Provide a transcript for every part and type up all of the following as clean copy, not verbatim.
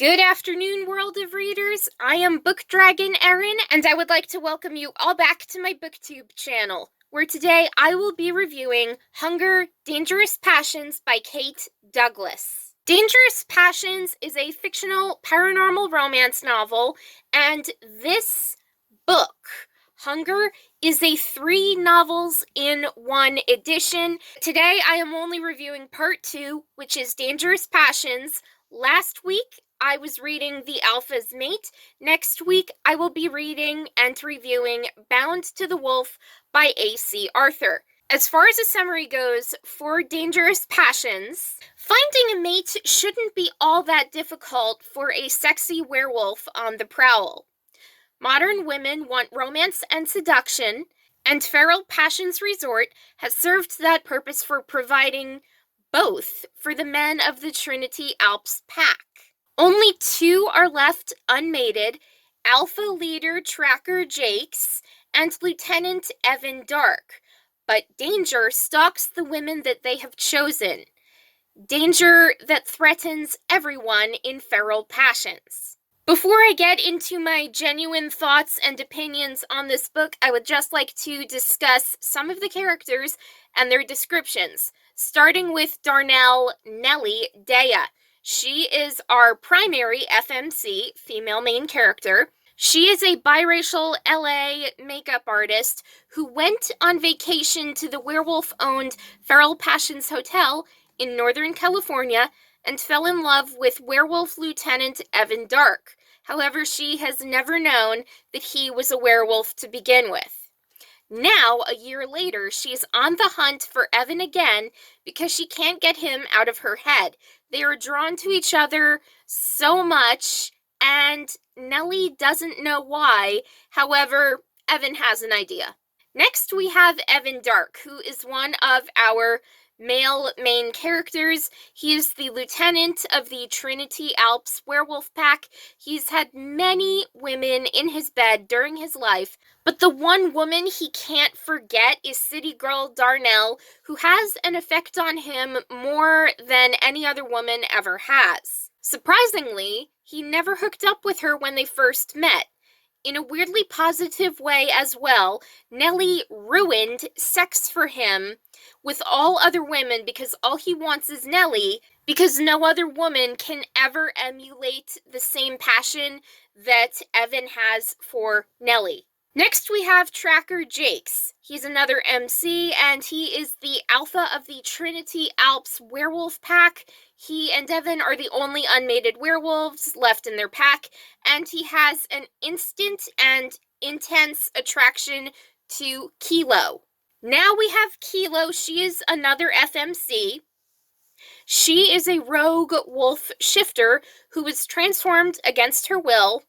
Good afternoon, world of readers. I am Book Dragon Erin, and I would like to welcome you all back to my booktube channel, where today I will be reviewing Hunger, Dangerous Passions by Kate Douglas. Dangerous Passions is a fictional paranormal romance novel, and this book, Hunger, is a 3 novels in 1 edition. Today I am only reviewing part 2, which is Dangerous Passions. Last week I was reading The Alpha's Mate. Next week I will be reading and reviewing Bound to the Wolf by A.C. Arthur. As far as a summary goes, for Dangerous Passions, finding a mate shouldn't be all that difficult for a sexy werewolf on the prowl. Modern women want romance and seduction, and Feral Passions Resort has served that purpose for providing both for the men of the Trinity Alps pack. Only 2 are left unmated: Alpha leader Tracker Jakes and Lieutenant Evan Dark. But danger stalks the women that they have chosen. Danger that threatens everyone in Feral Passions. Before I get into my genuine thoughts and opinions on this book, I would just like to discuss some of the characters and their descriptions, starting with Darnell Nellie Dea. She is our primary FMC, female main character. She is a biracial LA makeup artist who went on vacation to the werewolf-owned Feral Passions Hotel in Northern California and fell in love with werewolf Lieutenant Evan Dark. However, she has never known that he was a werewolf to begin with. Now, a year later, she's on the hunt for Evan again because she can't get him out of her head. They are drawn to each other so much, and Nellie doesn't know why. However, Evan has an idea. Next, we have Evan Dark, who is one of our male main characters. He is the lieutenant of the Trinity Alps werewolf pack. He's had many women in his bed during his life, but the one woman he can't forget is city girl Darnell, who has an effect on him more than any other woman ever has. Surprisingly, he never hooked up with her when they first met. In a weirdly positive way as well, Nellie ruined sex for him with all other women because all he wants is Nellie, because no other woman can ever emulate the same passion that Evan has for Nellie. Next we have Tracker Jakes. He's another MC, and he is the alpha of the Trinity Alps werewolf pack. He and Evan are the only unmated werewolves left in their pack, and he has an instant and intense attraction to Kilo. Now we have Kilo. She is another FMC. She is a rogue wolf shifter who was transformed against her will,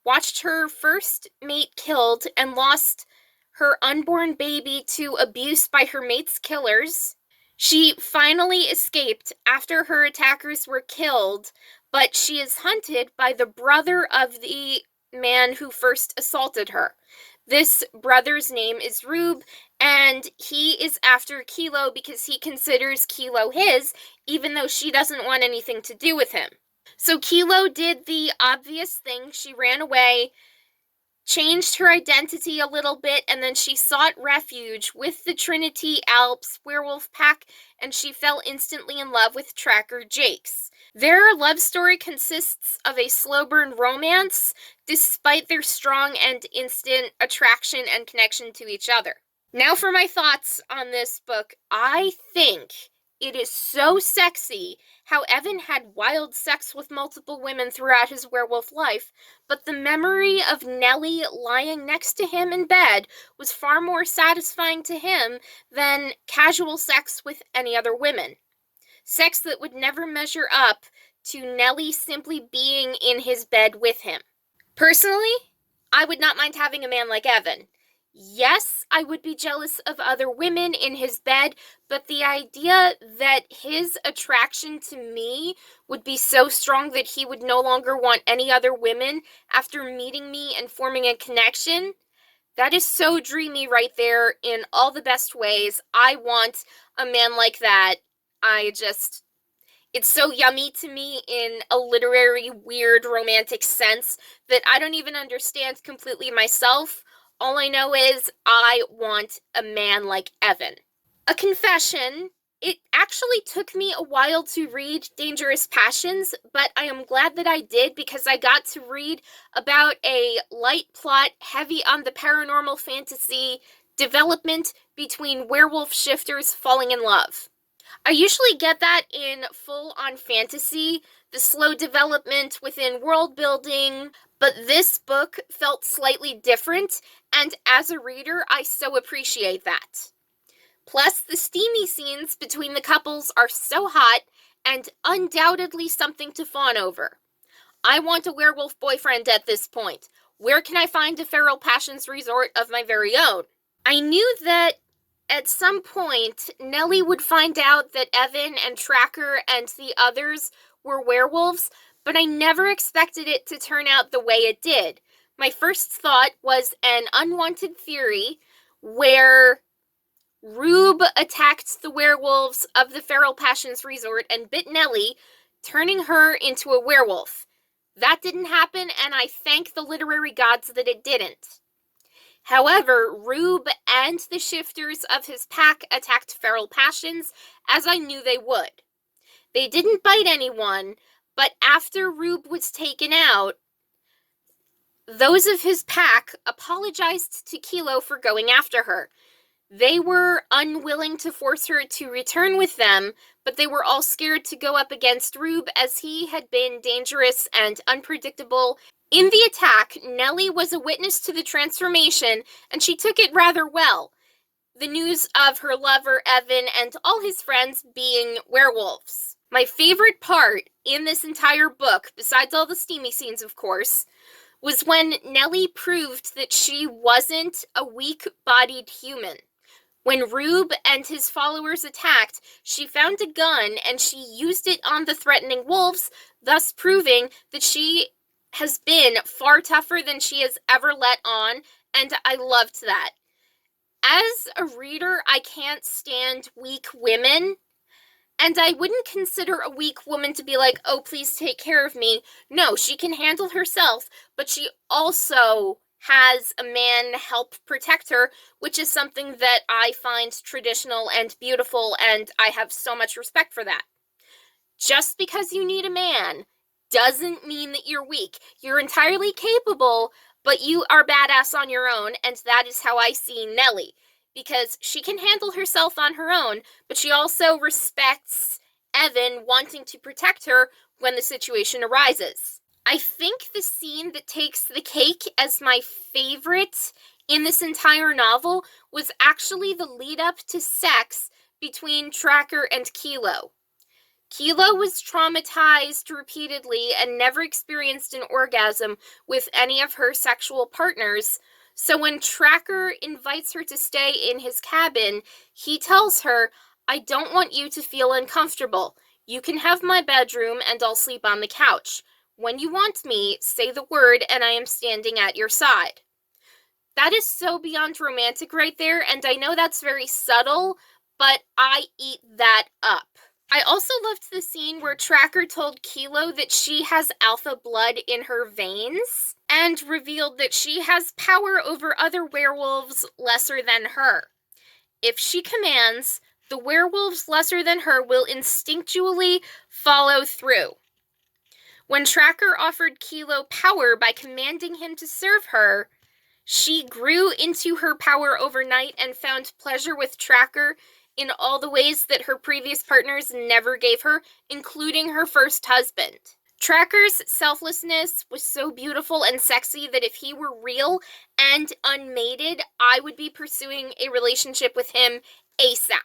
watched her first mate killed, and lost her unborn baby to abuse by her mate's killers. She finally escaped after her attackers were killed, but she is hunted by the brother of the man who first assaulted her. This brother's name is Rube, and he is after Kilo because he considers Kilo his, even though she doesn't want anything to do with him. So Kilo did the obvious thing. She ran away, changed her identity a little bit, and then she sought refuge with the Trinity Alps werewolf pack, and she fell instantly in love with Tracker Jakes. Their love story consists of a slow burn romance, despite their strong and instant attraction and connection to each other. Now for my thoughts on this book. I think it is so sexy how Evan had wild sex with multiple women throughout his werewolf life, but the memory of Nellie lying next to him in bed was far more satisfying to him than casual sex with any other women. Sex that would never measure up to Nellie simply being in his bed with him. Personally, I would not mind having a man like Evan. Yes, I would be jealous of other women in his bed, but the idea that his attraction to me would be so strong that he would no longer want any other women after meeting me and forming a connection, that is so dreamy right there in all the best ways. I want a man like that. It's so yummy to me in a literary, weird, romantic sense that I don't even understand completely myself. All I know is I want a man like Evan. A confession, it actually took me a while to read Dangerous Passions, but I am glad that I did because I got to read about a light plot heavy on the paranormal fantasy development between werewolf shifters falling in love. I usually get that in full-on fantasy, the slow development within world building, but this book felt slightly different, and as a reader, I so appreciate that. Plus, the steamy scenes between the couples are so hot and undoubtedly something to fawn over. I want a werewolf boyfriend at this point. Where can I find a feral passions resort of my very own? I knew that at some point, Nellie would find out that Evan and Tracker and the others were werewolves, but I never expected it to turn out the way it did. My first thought was an unwanted theory where Rube attacked the werewolves of the Feral Passions Resort and bit Nellie, turning her into a werewolf. That didn't happen, and I thank the literary gods that it didn't. However, Rube and the shifters of his pack attacked Feral Passions, as I knew they would. They didn't bite anyone, but after Rube was taken out, those of his pack apologized to Kilo for going after her. They were unwilling to force her to return with them, but they were all scared to go up against Rube as he had been dangerous and unpredictable. In the attack, Nellie was a witness to the transformation, and she took it rather well. The news of her lover, Evan, and all his friends being werewolves. My favorite part in this entire book, besides all the steamy scenes, of course, was when Nellie proved that she wasn't a weak-bodied human. When Rube and his followers attacked, she found a gun and she used it on the threatening wolves, thus proving that she has been far tougher than she has ever let on, and I loved that. As a reader, I can't stand weak women, and I wouldn't consider a weak woman to be like, oh, please take care of me. No, she can handle herself, but she also has a man help protect her, which is something that I find traditional and beautiful, and I have so much respect for that. Just because you need a man doesn't mean that you're weak. You're entirely capable, but you are badass on your own, and that is how I see Nellie. Because she can handle herself on her own, but she also respects Evan wanting to protect her when the situation arises. I think the scene that takes the cake as my favorite in this entire novel was actually the lead up to sex between Tracker and Kilo. Kilo was traumatized repeatedly and never experienced an orgasm with any of her sexual partners. So when Tracker invites her to stay in his cabin, he tells her, I don't want you to feel uncomfortable. You can have my bedroom and I'll sleep on the couch. When you want me, say the word and I am standing at your side. That is so beyond romantic right there, and I know that's very subtle, but I eat that up. I also loved the scene where Tracker told Kilo that she has alpha blood in her veins, and revealed that she has power over other werewolves lesser than her. If she commands, the werewolves lesser than her will instinctually follow through. When Tracker offered Kilo power by commanding him to serve her, she grew into her power overnight and found pleasure with Tracker in all the ways that her previous partners never gave her, including her first husband. Tracker's selflessness was so beautiful and sexy that if he were real and unmated, I would be pursuing a relationship with him ASAP.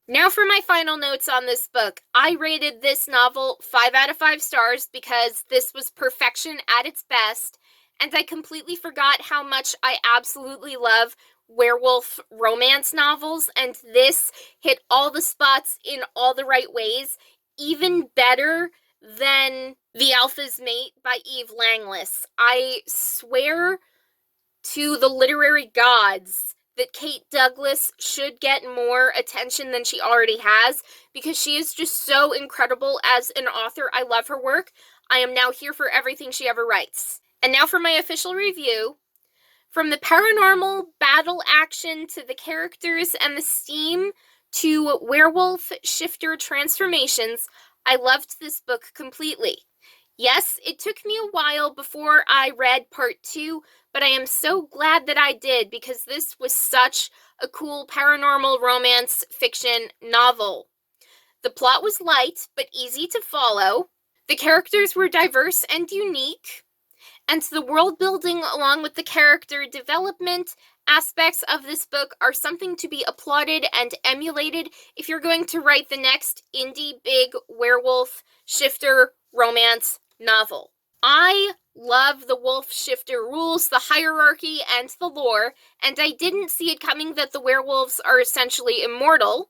Now for my final notes on this book. I rated this novel 5 out of 5 stars because this was perfection at its best, and I completely forgot how much I absolutely love werewolf romance novels, and this hit all the spots in all the right ways, even better than The Alpha's Mate by Eve Langless. I swear to the literary gods that Kate Douglas should get more attention than she already has, because she is just so incredible as an author. I love her work. I am now here for everything she ever writes. And now for my official review. From the paranormal battle action to the characters and the steam to werewolf shifter transformations, I loved this book completely. Yes, it took me a while before I read part 2, but I am so glad that I did, because this was such a cool paranormal romance fiction novel. The plot was light but easy to follow. The characters were diverse and unique. And the world building along with the character development aspects of this book are something to be applauded and emulated if you're going to write the next indie big werewolf shifter romance novel. I love the wolf shifter rules, the hierarchy, and the lore, and I didn't see it coming that the werewolves are essentially immortal.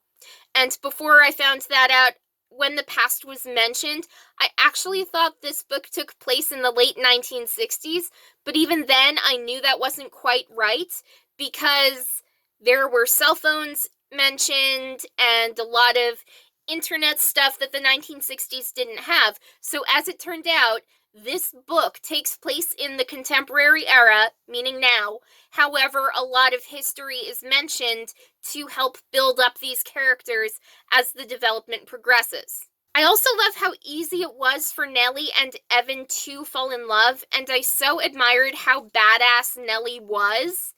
And before I found that out, when the past was mentioned, I actually thought this book took place in the late 1960s, but even then I knew that wasn't quite right, because there were cell phones mentioned and a lot of internet stuff that the 1960s didn't have. So as it turned out, this book takes place in the contemporary era, meaning now. However, a lot of history is mentioned to help build up these characters as the development progresses. I also love how easy it was for Nellie and Evan to fall in love, and I so admired how badass Nellie was.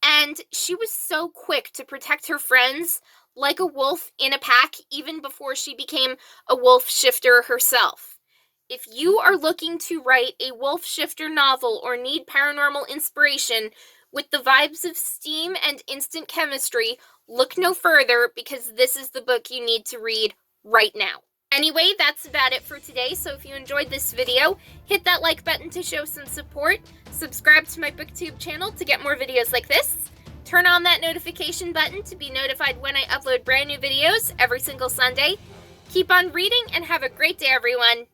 And she was so quick to protect her friends like a wolf in a pack, even before she became a wolf shifter herself. If you are looking to write a wolf shifter novel or need paranormal inspiration with the vibes of steam and instant chemistry, look no further, because this is the book you need to read right now. Anyway, that's about it for today, so if you enjoyed this video, hit that like button to show some support, subscribe to my booktube channel to get more videos like this, turn on that notification button to be notified when I upload brand new videos every single Sunday. Keep on reading and have a great day, everyone!